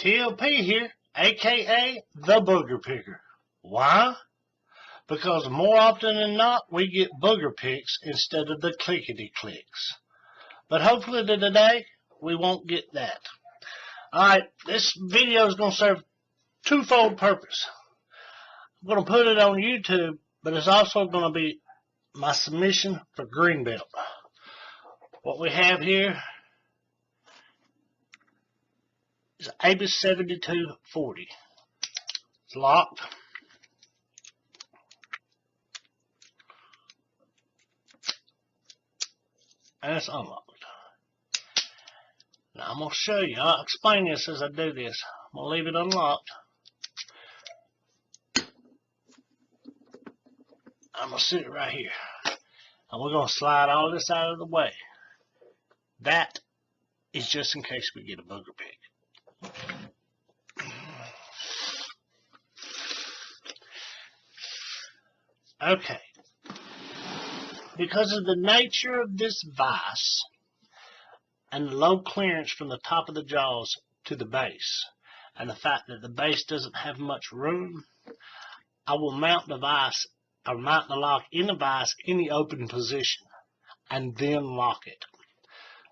TLP here, aka the Booger Picker. Why? Because more often than not, we get booger picks instead of the clickety clicks. But hopefully today, we won't get that. Alright, this video is going to serve twofold purpose. I'm going to put it on YouTube, but it's also going to be my submission for Greenbelt. What we have here is Abus 7240. It's locked. And it's unlocked. Now I'm going to show you. I'll explain this as I do this. I'm going to leave it unlocked. I'm going to sit it right here. And we're going to slide all this out of the way. That is just in case we get a booger pick. Okay. Because of the nature of this vise and the low clearance from the top of the jaws to the base, and the fact that the base doesn't have much room, I will mount the vise or mount the lock in the vise in the open position and then lock it,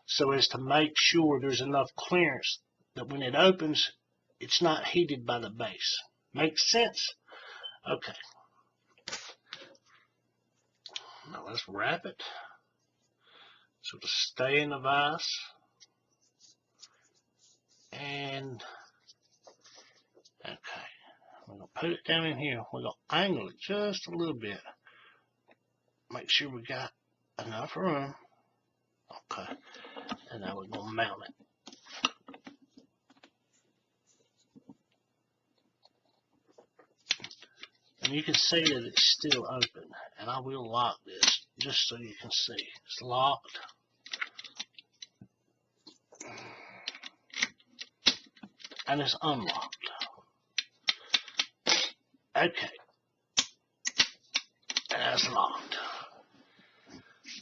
so as to make sure there's enough clearance that when it opens, it's not heated by the base. Makes sense? Okay. Now let's wrap it so it'll stay in the vise. And, okay, we're going to put it down in here. We're going to angle it just a little bit. Make sure we got enough room. Okay, and now we're going to mount it. And you can see that it's still open. And I will lock this just so you can see. It's locked. And it's unlocked. Okay. And that's locked.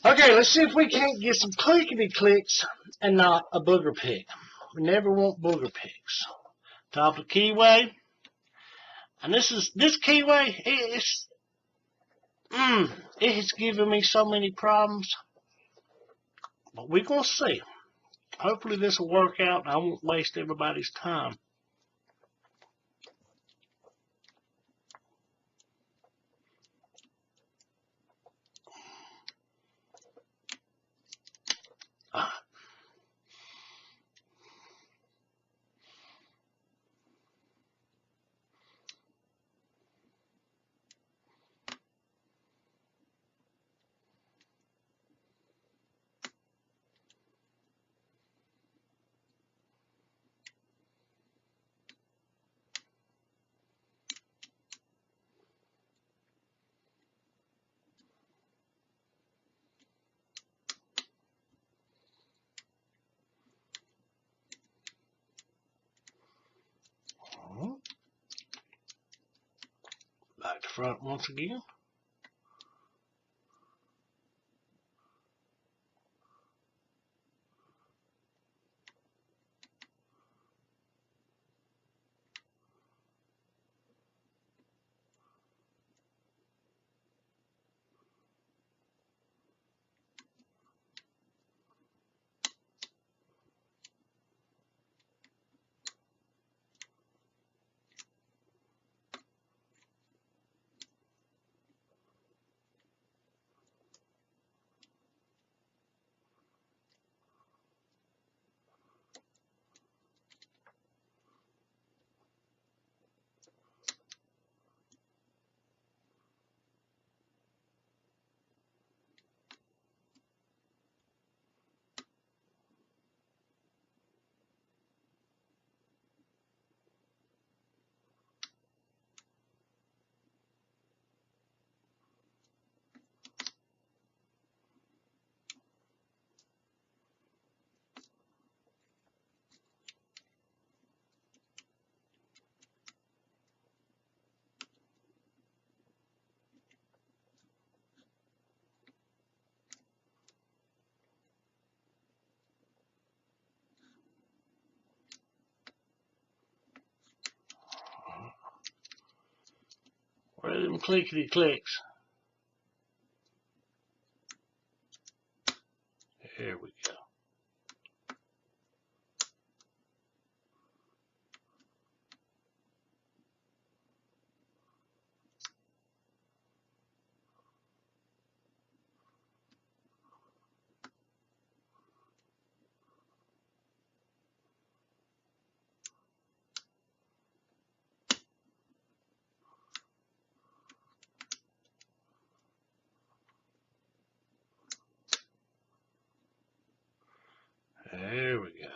Okay, let's see if we can't get some clickety clicks and not a booger pick. We never want booger picks. Top of the keyway. And this keyway, it has given me so many problems. But we're going to see. Hopefully this will work out and I won't waste everybody's time. Back to front once again. Where them clickety clicks? Here we go. There we go.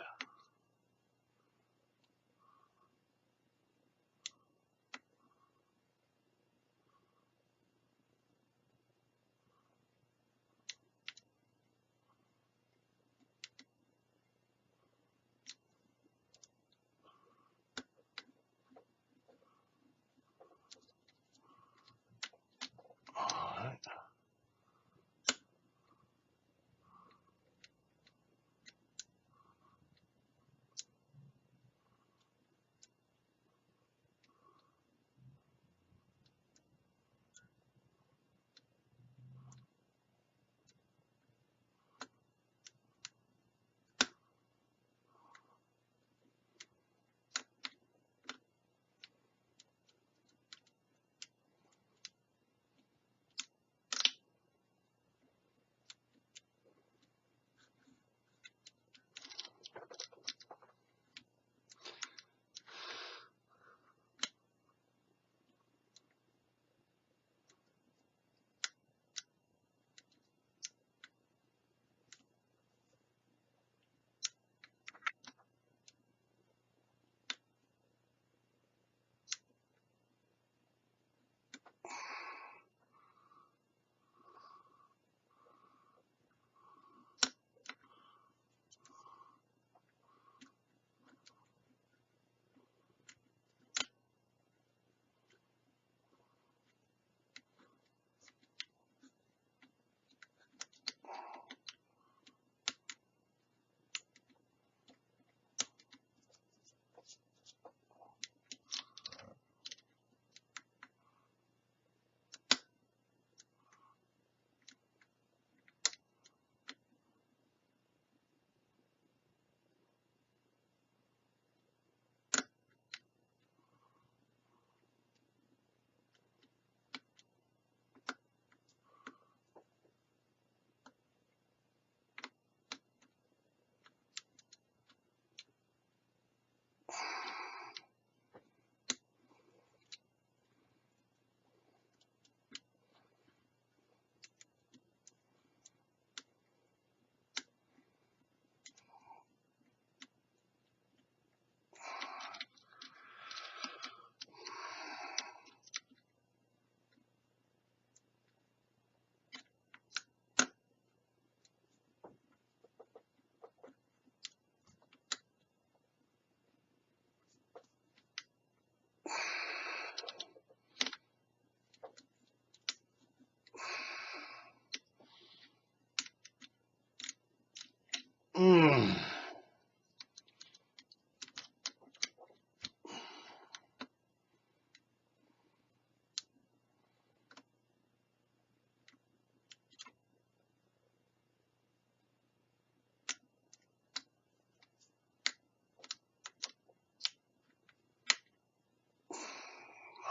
All right.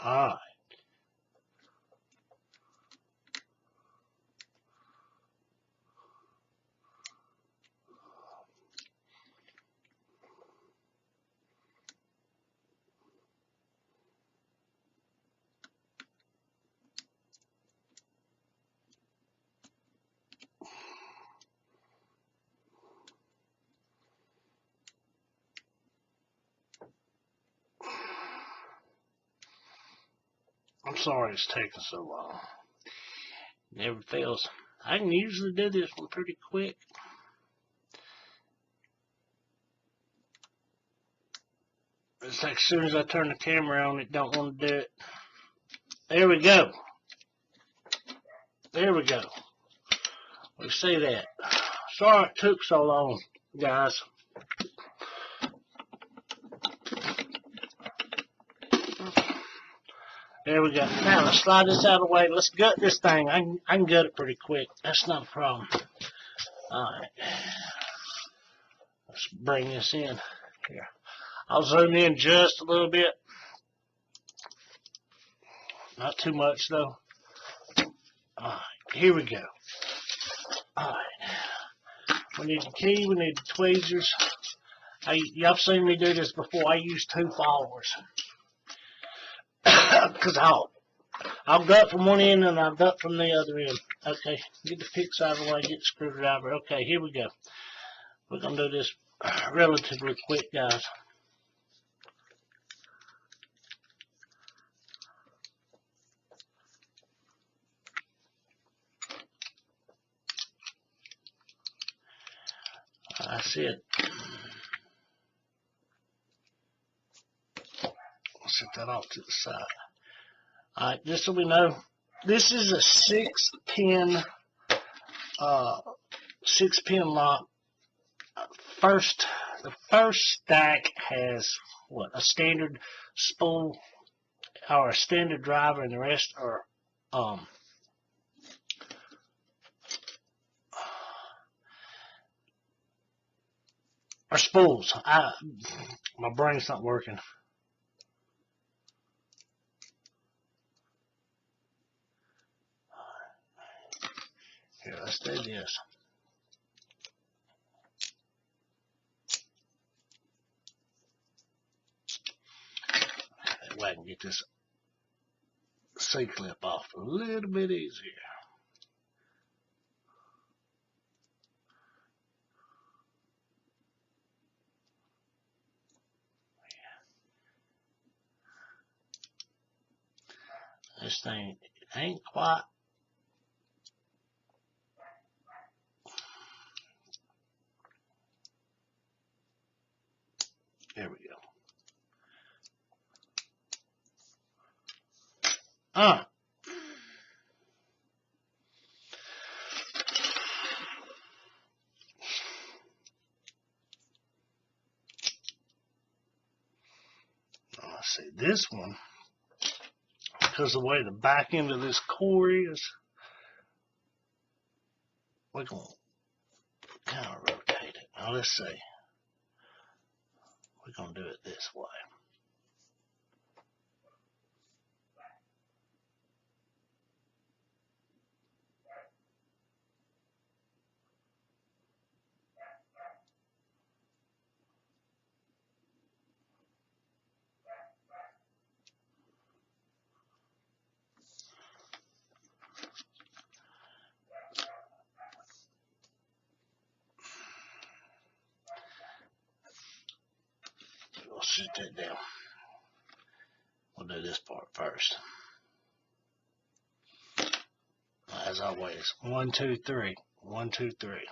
All right. I'm sorry it's taking so long. Never fails. I can usually do this one pretty quick. It's like as soon as I turn the camera on, it don't want to do it. There we go. There we go. We see that. Sorry it took so long, guys. There we go. Now let's slide this out of the way. Let's gut this thing. I can gut it pretty quick. That's not a problem. Alright. Let's bring this in here. I'll zoom in just a little bit. Not too much though. Alright, here we go. Alright. We need the key, we need the tweezers. Y'all seen me do this before. I use 2 followers. Because I'll gut from one end and I'll gut from the other end. Okay, get the picks out of the way, get the screwdriver. Okay, here we go. We're going to do this relatively quick, guys. That's it. I'll set that off to the side. Alright, just so we know, this is a 6-pin lock. The first stack has what, a standard spool or a standard driver, and the rest are spools. My brain's not working. Here, let's do this. That way I can get this C-clip off a little bit easier. This thing ain't quite. There we go. Let's see, this one, because of the way the back end of this core is, we're going to kind of rotate it. Now let's see. We're going to do it this way. We'll sit that down. We'll do this part first. As always, 1, 2, 3. 1, 2, 3.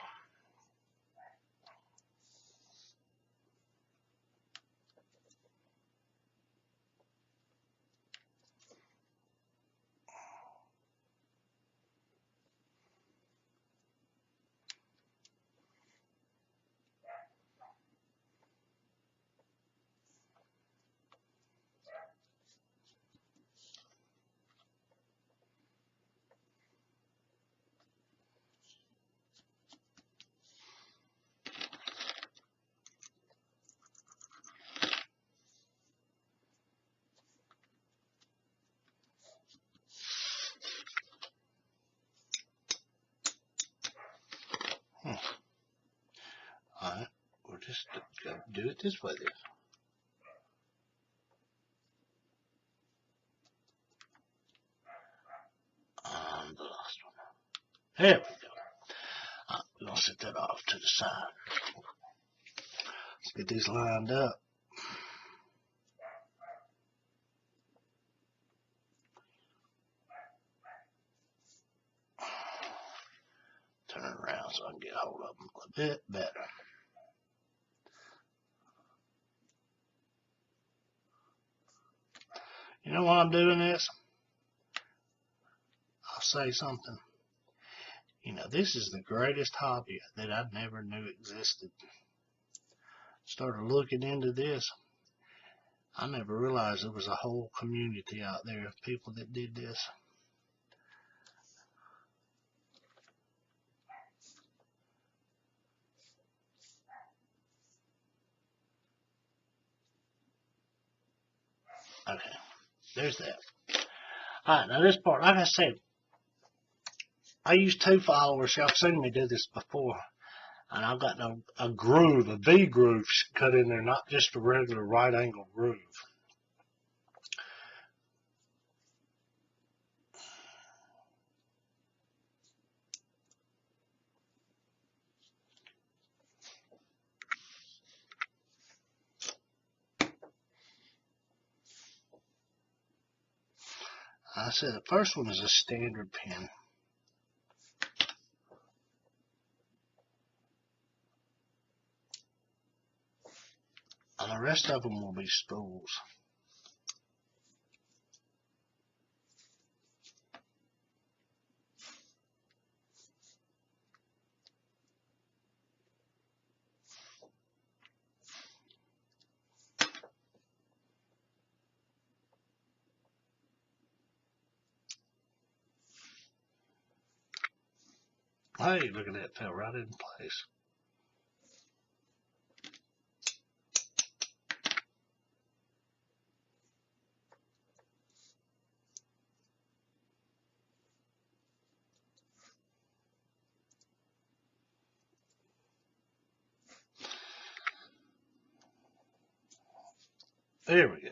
Alright, we'll just do it this way then. The last one. There we go. We're going to set that off to the side. Let's get these lined up. Turn it around so I can get hold of them a bit better. You know why I'm doing this? I'll say something. You know, this is the greatest hobby that I never knew existed. Started looking into this. I never realized there was a whole community out there of people that did this. Okay, there's that. Alright, now this part, like I said, I used 2 followers. Y'all seen me do this before. And I've got a groove, a V groove cut in there, not just a regular right angle groove. I said the first one is a standard pin. And the rest of them will be spools. Hey, look at that, fell right in place. There we go.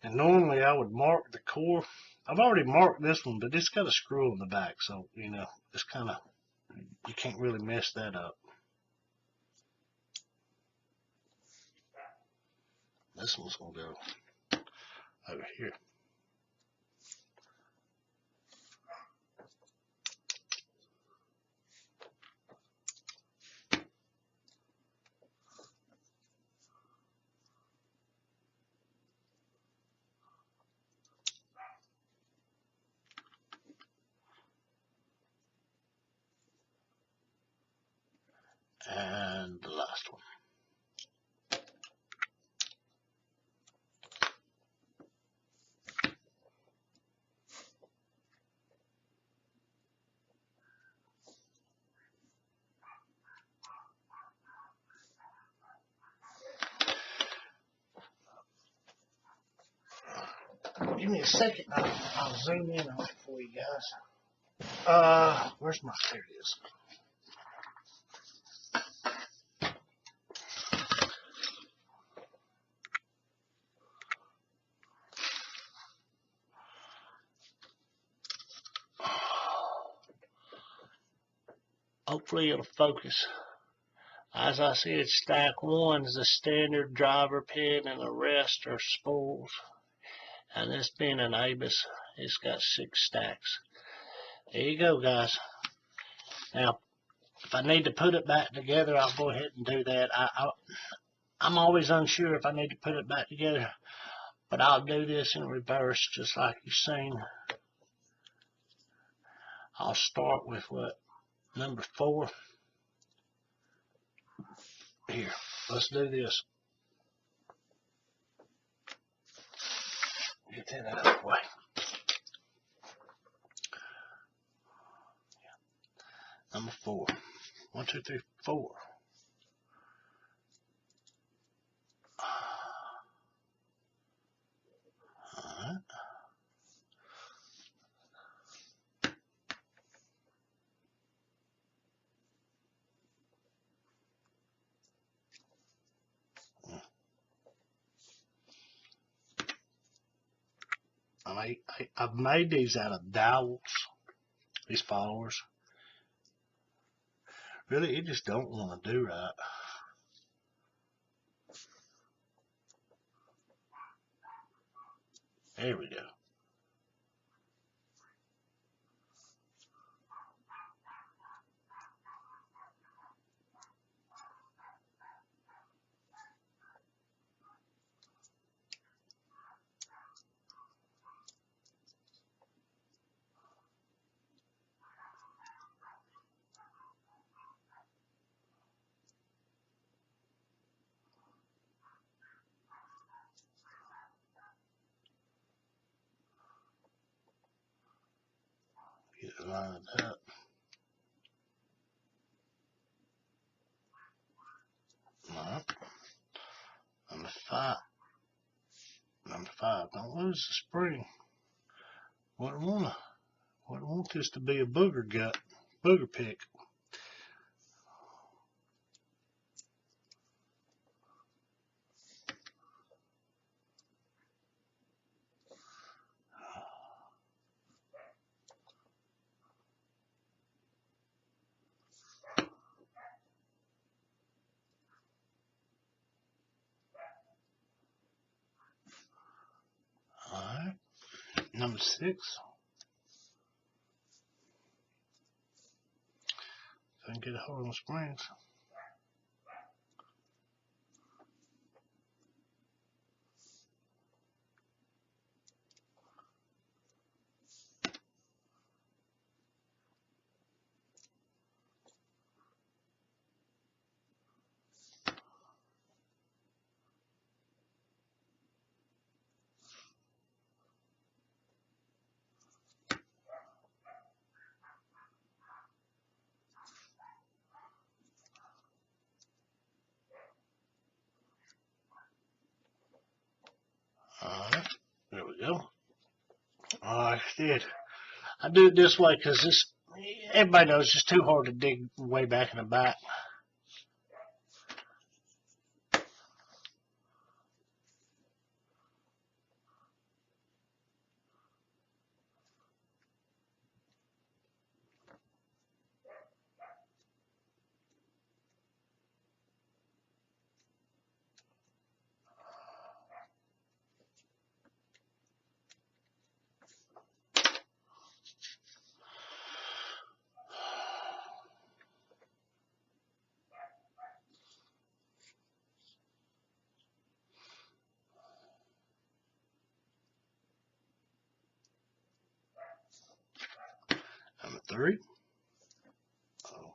And normally I would mark the core. I've already marked this one, but it's got a screw on the back, so, you know, it's kind of, you can't really mess that up. This one's going to go over here. And the last one. Give me a second. I'll zoom in on it for you guys. Where's my, there it is. Hopefully it'll focus. As I said, stack 1 is a standard driver pin and the rest are spools. And this being an Abus, it's got 6 stacks. There you go, guys. Now, if I need to put it back together, I'll go ahead and do that. I'm always unsure if I need to put it back together, but I'll do this in reverse just like you've seen. I'll start with what? Number 4. Here, let's do this. Get that out of the way. Number 4. 1, 2, 3, 4. Alright. I I've made these out of dowels, these followers. Really, it just don't want to do right. There we go. Get it lined up. Alright. Number 5. Number 5. Don't lose the spring. Wouldn't want this to be a booger pick. Alright. Number 6. If I can get a hold on the springs. Alright, there we go. Like I said, I do it this way because everybody knows it's just too hard to dig way back in the back. Number 3. Oh.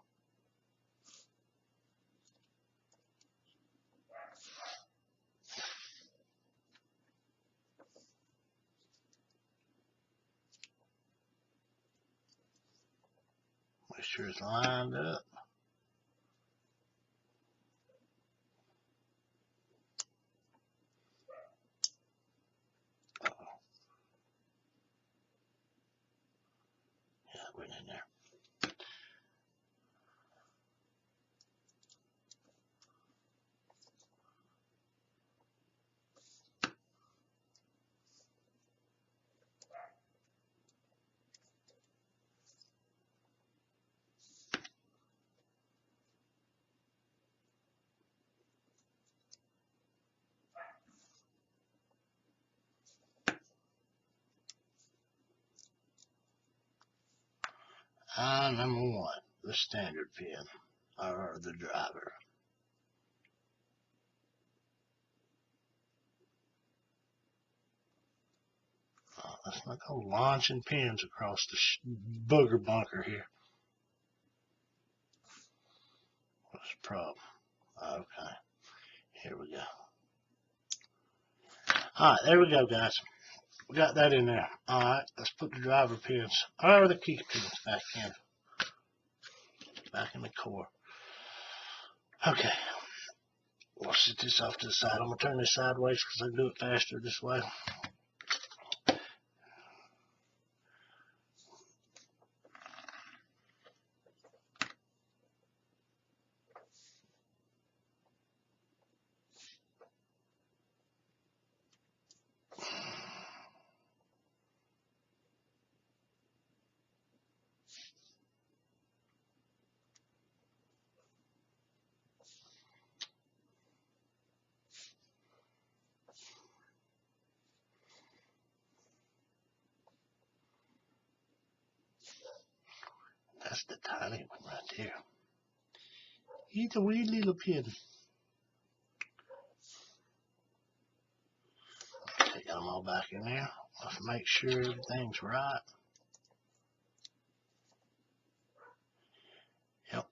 Make sure it's lined up. Uh-oh. Yeah, it went in there. Number 1, the standard pin, or the driver. Let's not go launching pins across the booger bunker here. What's the problem? Okay, here we go. Alright, there we go, guys. We got that in there. Alright, let's put the driver pins, or the key pins, back in the core. Okay, we'll set this off to the side. I'm going to turn this sideways because I can do it faster this way. That's the tiny one right there. He's a wee little pin. Take them all back in there. Let's make sure everything's right. Yep,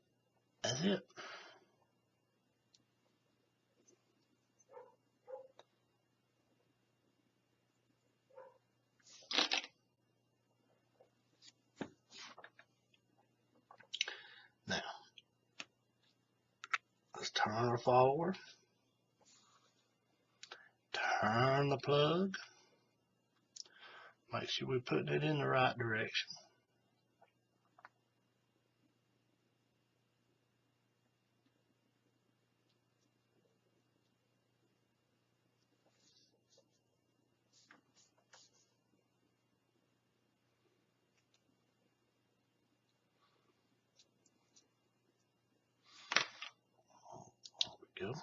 that's it. Now, let's turn her forward. Turn the plug. Make sure we're putting it in the right direction. There we go.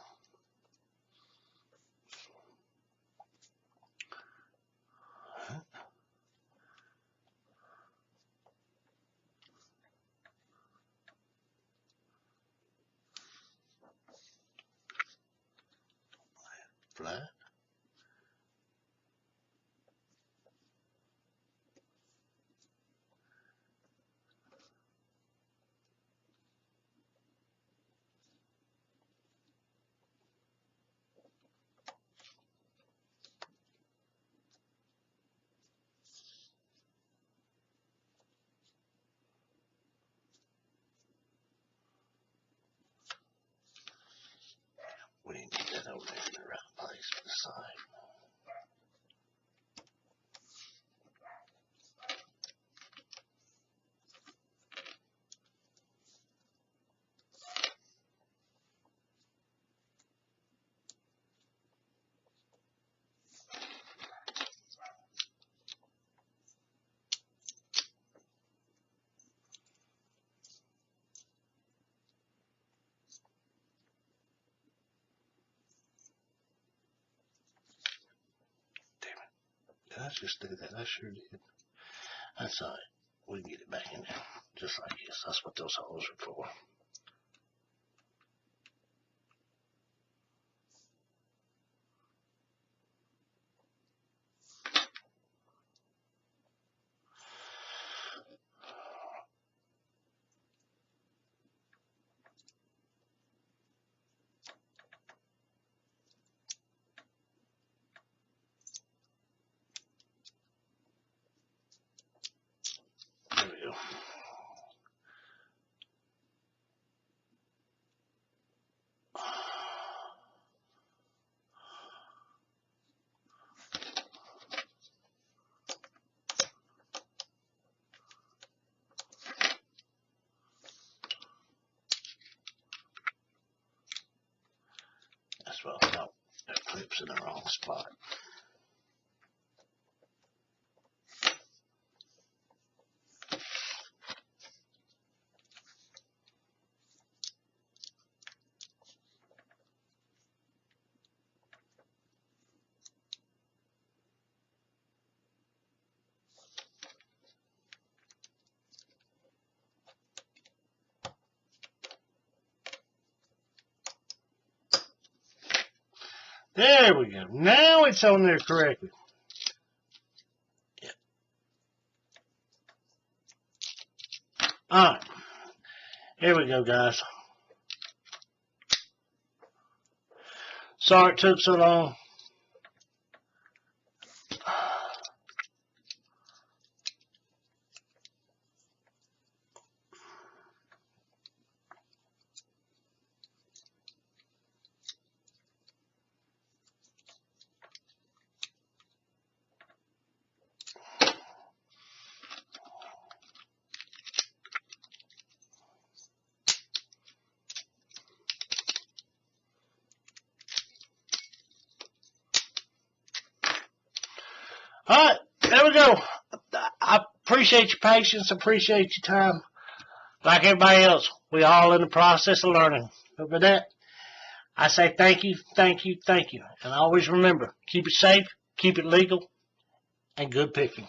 Flat. We didn't get that over there in the right place for the side. Did I just do that? I sure did. That's all right. We can get it back in there. Just like this. That's what those holes are for. There we go. That's what I thought. That clip's in the wrong spot. There we go. Now it's on there correctly. Yep. Alright. Here we go, guys. Sorry it took so long. Alright, there we go. I appreciate your patience, appreciate your time. Like everybody else, we all in the process of learning. But for that, I say thank you, thank you, thank you. And always remember, keep it safe, keep it legal, and good picking.